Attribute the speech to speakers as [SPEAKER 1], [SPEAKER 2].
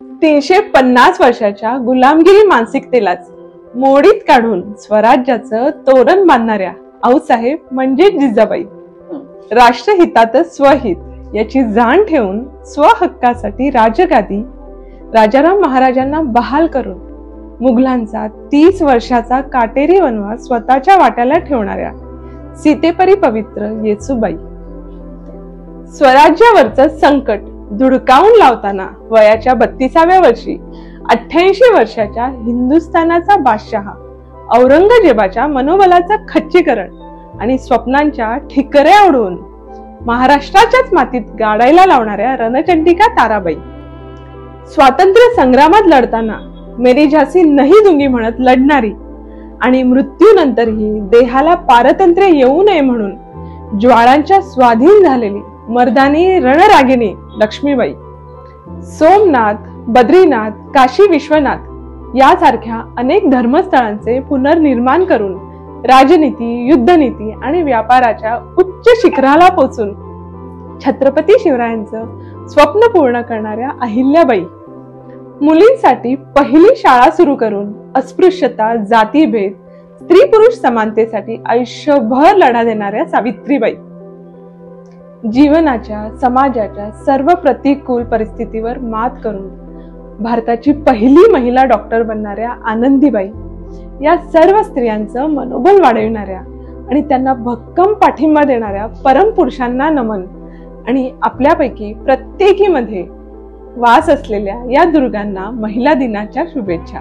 [SPEAKER 1] 350 वर्षाच्या गुलामगिरी मानसिकतेलाच मोडीत काढून स्वराज्याचं तोरण बांधणाऱ्या आऊसाहेब म्हणजे जिजाबाई राष्ट्रहितातच स्वहित याची जाण ठेवून स्वहक्कासाठी राजगादी राजाराम महाराजांना बहाल करून मुघलांचा 30 वर्षाचा काटेरी वनवास स्वतःच्या वाट्याला ठेवणाऱ्या सीतेपरी पवित्र येसूबाई स्वराज्यावरचं संकट धुडकावून लावताना वयाच्या 32व्या वर्षी 88 वर्षाच्या हिंदुस्थानाचा बादशाह औरंगजेबाच्या मनोबलाचं खच्चीकरण आणि स्वप्नांच्या ठिकऱ्या उडवून महाराष्ट्राच्याच मातीत गाडायला लावणाऱ्या रणचंडिका ताराबाई स्वातंत्र्य संग्रामात लढताना मेरी झांसी नहीं दूंगी म्हणत लढणारी आणि मृत्यूनंतरही देहाला पारतंत्र्य येऊ नये म्हणून ज्वाळांच्या स्वाधीन झालेली मर्दानी रणरागिणी लक्ष्मीबाई सोमनाथ बद्रीनाथ काशी विश्वनाथ यासारख्या अनेक धर्मस्थळांचे पुनर्निर्माण करून राजनीती युद्धनीती आणि व्यापाराच्या उच्च शिखराला पोहोचून छत्रपती शिवरायांचं स्वप्न पूर्ण करणाऱ्या अहिल्याबाई मुलींसाठी पहिली शाळा सुरू करून अस्पृश्यता जातीभेद स्त्री पुरुष समानतेसाठी आयुष्यभर लढा देणाऱ्या सावित्रीबाई जीवनाच्या समाजाच्या सर्व प्रतिकूल परिस्थितीवर मात करून भारताची पहिली महिला डॉक्टर बनणाऱ्या आनंदीबाई या सर्व स्त्रियांचं मनोबल वाढविणाऱ्या आणि त्यांना भक्कम पाठिंबा देणाऱ्या परमपुरुषांना नमन आणि आपल्यापैकी प्रत्येकीमध्ये वास असलेल्या या दुर्गांना महिला दिनाच्या शुभेच्छा।